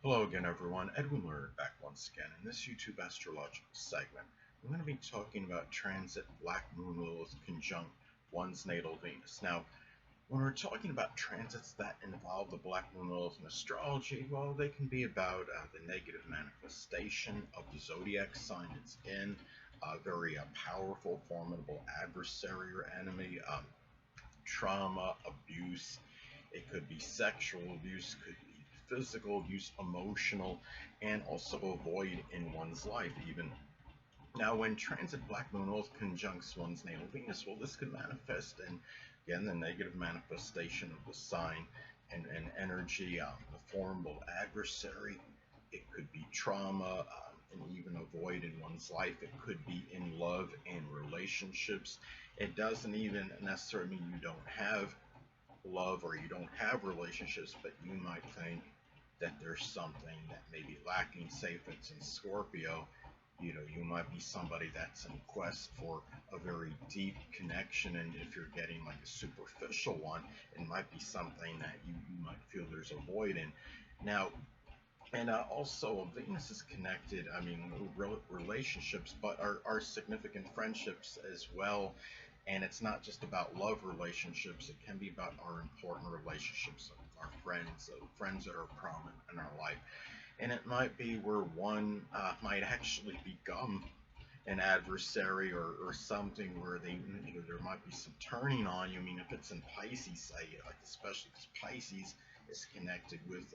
Hello again, everyone. Edwin Learnard back once again. In this YouTube astrological segment, I'm going to be talking about transit Black Moon Lilith conjunct one's natal Venus. Now, when we're talking about transits that involve the Black Moon Lilith in astrology, well, they can be about the negative manifestation of the zodiac sign it's in, a very powerful, formidable adversary or enemy, trauma, abuse. It could be sexual abuse, could be physical abuse, emotional, and also a void in one's life, even. Now, when transit Black Moon Lilith conjuncts one's natal Venus, well, this could manifest in, again, the negative manifestation of the sign and energy, the formidable adversary. It could be trauma, and even a void in one's life. It could be in love and relationships. It doesn't even necessarily mean you don't have love or you don't have relationships, but you might think that there's something that may be lacking. Say if it's in Scorpio, you might be somebody that's in quest for a very deep connection, and if you're getting like a superficial one, it might be something that you might feel there's a void in. Now, and also, Venus is connected, I mean, relationships, but our significant friendships as well. And it's not just about love relationships, it can be about our important relationships with our friends, friends that are prominent in our life. And it might be where one might actually become an adversary or something where there might be some turning on you. I mean, if it's in Pisces, say, like especially because Pisces is connected with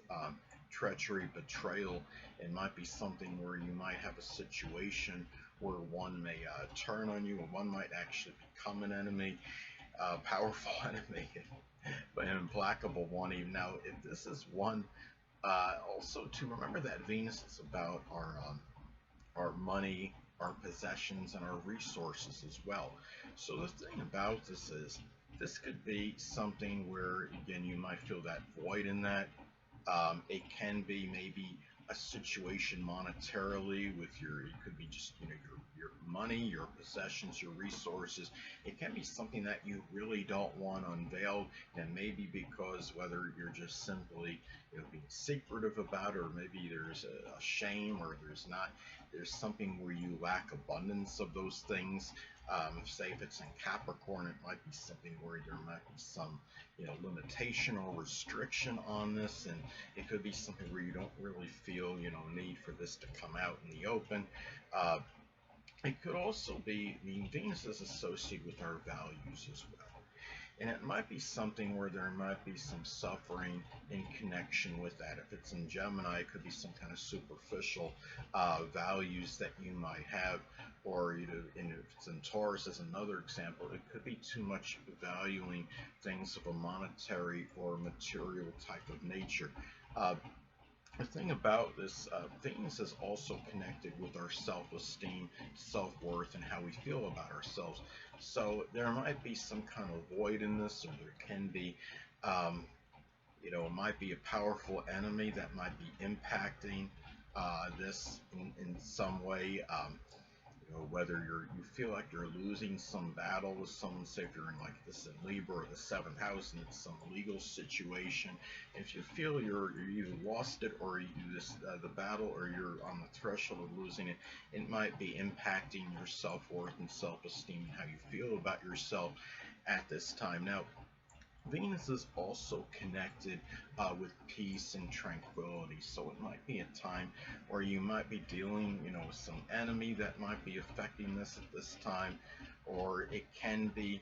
treachery, betrayal, it might be something where you might have a situation where one may turn on you, or one might actually become an enemy, a powerful enemy, but an implacable one. Even now, if this is one, also to remember that Venus is about our money, our possessions, and our resources as well. So the thing about this is, this could be something where, again, you might feel that void in that. It can be maybe a situation monetarily with it could be just, your money, your possessions, your resources. It can be something that you really don't want unveiled, and maybe because whether you're just simply, being secretive about it, or maybe there's a shame, or there's something where you lack abundance of those things. Say if it's in Capricorn, it might be something where there might be some, limitation or restriction on this, and it could be something where you don't really feel, need for this to come out in the open. Uh, it could also be, I mean, Venus is associated with our values as well. And it might be something where there might be some suffering in connection with that. If it's in Gemini, it could be some kind of superficial values that you might have, or and if it's in Taurus, as another example, it could be too much valuing things of a monetary or material type of nature. Uh, the thing about this, Venus is also connected with our self-esteem, self-worth, and how we feel about ourselves. So there might be some kind of void in this, or there can be, um, it might be a powerful enemy that might be impacting this in some way. Whether you feel like you're losing some battle with someone, say if you're in like this in Libra or the seventh house and it's some legal situation, if you feel you either lost it or the battle, or you're on the threshold of losing it, it might be impacting your self-worth and self-esteem and how you feel about yourself at this time. Now, Venus is also connected with peace and tranquility. So it might be a time where you might be dealing, with some enemy that might be affecting this at this time, or it can be,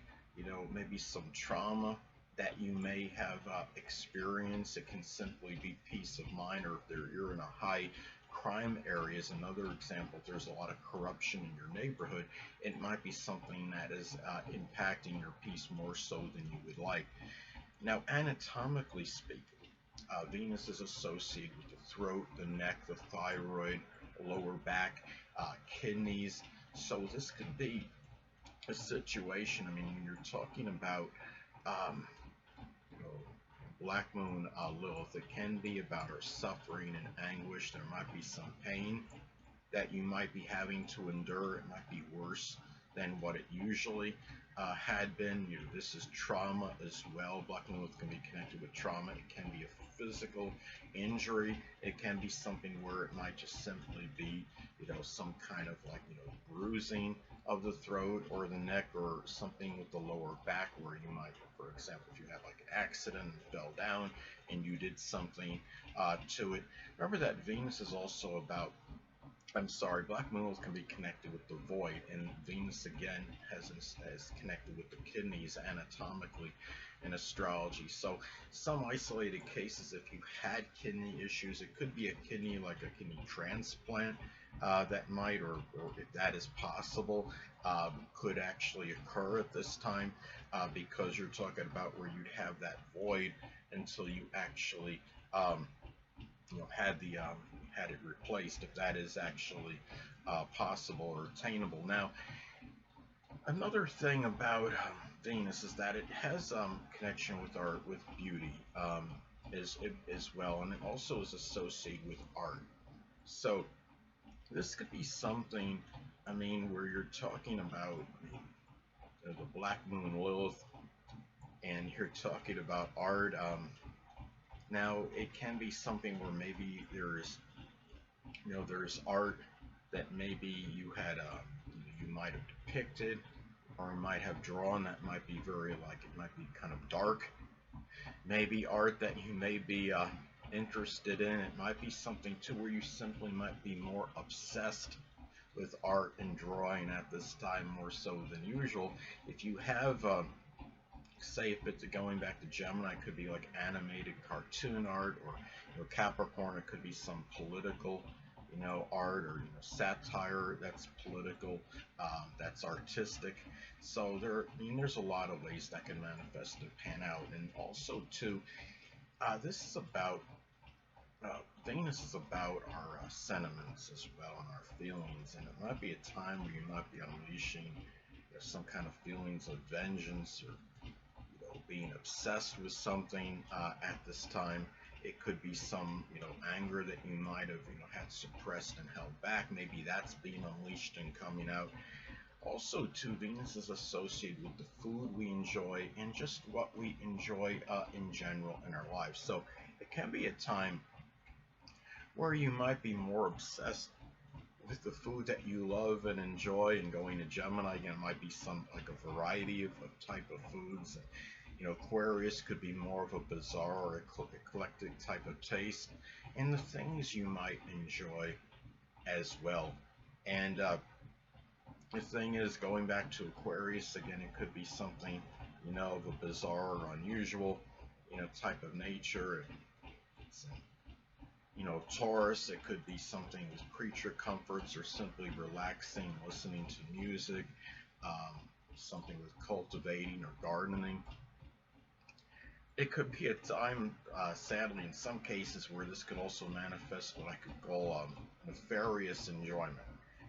maybe some trauma that you may have experienced. It can simply be peace of mind, or if you're in a high crime area is another example. If there's a lot of corruption in your neighborhood, it might be something that is impacting your peace more so than you would like. Now, anatomically speaking, Venus is associated with the throat, the neck, the thyroid, lower back, kidneys. So this could be a situation. I mean, when you're talking about um, you know, Black Moon Lilith, it can be about our suffering and anguish. There might be some pain that you might be having to endure. It might be worse than what it usually had been. This is trauma as well. Black Moon Lilith can be connected with trauma. It can be a physical injury. It can be something where it might just simply be, some kind of like, bruising of the throat or the neck, or something with the lower back where you might, for example, if you had like an accident and fell down and you did something to it. Remember that Venus is also about, Black Moon can be connected with the void, and Venus again has connected with the kidneys anatomically in astrology. So some isolated cases, if you had kidney issues, it could be a kidney, like a kidney transplant, that might, or if that is possible, could actually occur at this time, because you're talking about where you'd have that void until you actually had it replaced, if that is actually possible or attainable. Now, another thing about Venus is that it has connection with beauty, as well, and it also is associated with art. So this could be something, where you're talking about the Black Moon Lilith, and you're talking about art. Now, it can be something where maybe there's art that maybe you might have depicted, or you might have drawn, that might be it might be kind of dark. Maybe art that you may be interested in. It might be something too where you simply might be more obsessed with art and drawing at this time, more so than usual. If you have say, if it's going back to Gemini, it could be like animated cartoon art, or Capricorn, it could be some political art, or satire that's political, that's artistic. So there's a lot of ways that can manifest and pan out. And also too, this is about Venus is about our sentiments as well, and our feelings, and it might be a time where you might be unleashing some kind of feelings of vengeance, or being obsessed with something at this time. It could be some, anger that you might have, had suppressed and held back. Maybe that's being unleashed and coming out. Also, too, Venus is associated with the food we enjoy and just what we enjoy in general in our lives. So it can be a time where you might be more obsessed with the food that you love and enjoy. And going to Gemini, again, it might be some like a variety of type of foods. Aquarius could be more of a bizarre or eclectic type of taste, and the things you might enjoy as well. And the thing is, going back to Aquarius, again, it could be something, of a bizarre or unusual, type of nature. It's, Taurus, it could be something with creature comforts, or simply relaxing, listening to music, something with cultivating or gardening. It could be a time, sadly, in some cases, where this could also manifest what I could call nefarious enjoyment.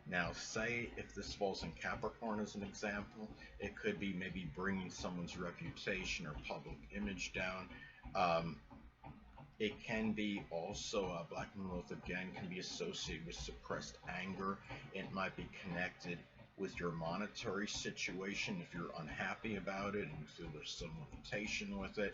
Now, say if this falls in Capricorn as an example, it could be maybe bringing someone's reputation or public image down. It can be also, Black Moon Lilith again can be associated with suppressed anger. It might be connected with your monetary situation if you're unhappy about it and you feel there's some limitation with it.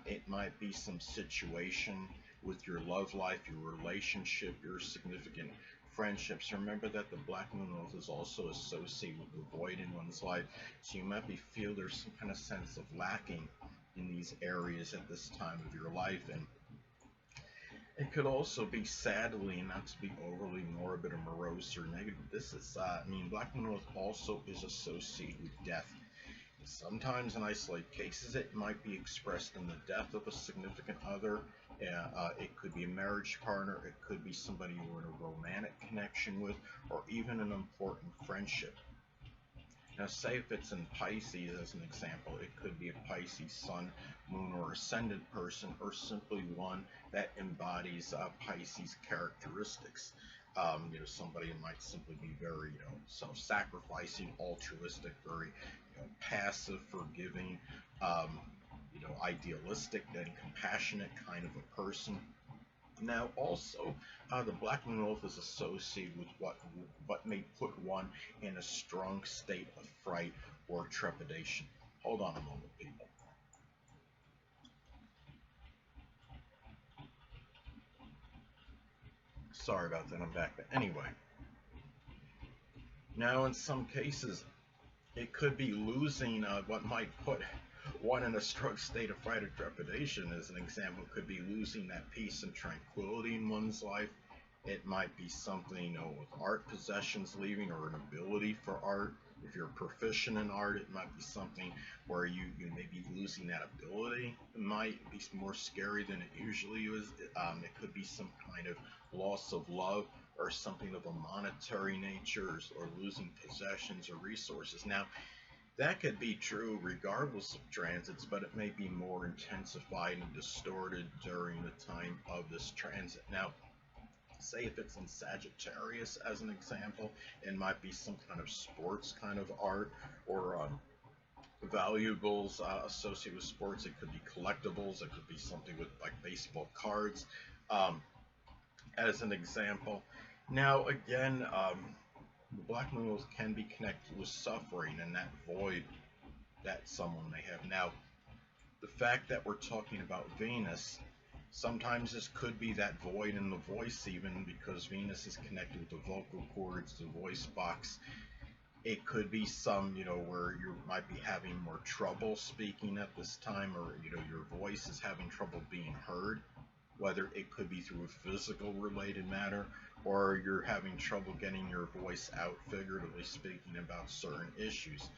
It might be some situation with your love life, your relationship, your significant friendships. Remember that the Black Moon Lilith is also associated with the void in one's life, so you might feel there's some kind of sense of lacking in these areas at this time of your life. And it could also be, sadly, not to be overly morbid or morose or negative, this is, Black Moon Lilith also is associated with death. Sometimes in isolated cases, it might be expressed in the death of a significant other. It could be a marriage partner, it could be somebody you're in a romantic connection with, or even an important friendship. Now, say if it's in Pisces as an example, it could be a Pisces sun, moon, or ascendant person, or simply one that embodies Pisces characteristics. Somebody who might simply be very, self-sacrificing, altruistic, very, passive, forgiving, idealistic and compassionate kind of a person. Now, also, the Black Moon Lilith is associated with what may put one in a strong state of fright or trepidation. Hold on a moment, people. Sorry about that, I'm back. But anyway, now in some cases, it could be losing what might put one in a struck state of fright or trepidation. As an example, could be losing that peace and tranquility in one's life. It might be something, with art possessions leaving, or an ability for art. If you're proficient in art, it might be something where you may be losing that ability. It might be more scary than it usually is. It could be some kind of loss of love, or something of a monetary nature, or losing possessions or resources. Now, that could be true regardless of transits, but it may be more intensified and distorted during the time of this transit. Now, say if it's in Sagittarius as an example, it might be some kind of sports kind of art, or valuables associated with sports. It could be collectibles. It could be something with like baseball cards, um, as an example. Now, again, the Black Moon can be connected with suffering and that void that someone may have. Now, the fact that we're talking about Venus, sometimes this could be that void in the voice, even because Venus is connected with the vocal cords, the voice box. It could be some, where you might be having more trouble speaking at this time, or, your voice is having trouble being heard, whether it could be through a physical related matter, or you're having trouble getting your voice out, figuratively speaking, about certain issues.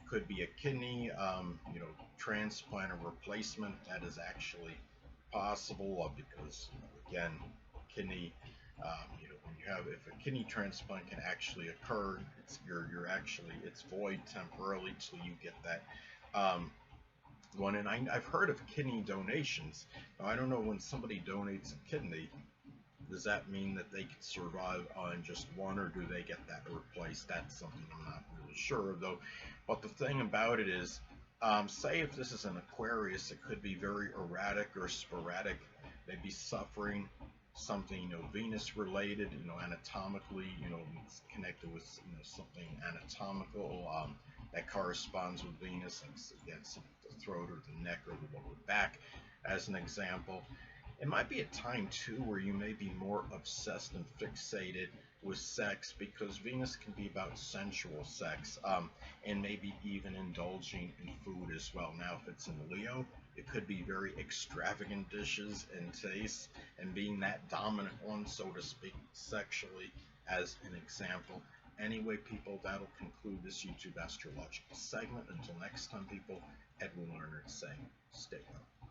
Could be a kidney, transplant or replacement that is actually possible, because, again, kidney, when you have, if a kidney transplant can actually occur, you're actually, it's void temporarily till you get that one. And I've heard of kidney donations. Now, I don't know, when somebody donates a kidney, does that mean that they can survive on just one, or do they get that replaced? That's something I'm not really sure of, though. But the thing about it is, say if this is an Aquarius, it could be very erratic or sporadic. They'd be suffering something, Venus related, anatomically, it's connected with, something anatomical that corresponds with Venus, like, again, the throat or the neck or the lower back, as an example. It might be a time too where you may be more obsessed and fixated with sex, because Venus can be about sensual sex, and maybe even indulging in food as well. Now, if it's in Leo, it could be very extravagant dishes and tastes, and being that dominant one, so to speak, sexually, as an example. Anyway, people, that'll conclude this YouTube astrological segment. Until next time, people, Edwin Learnard saying, stay well.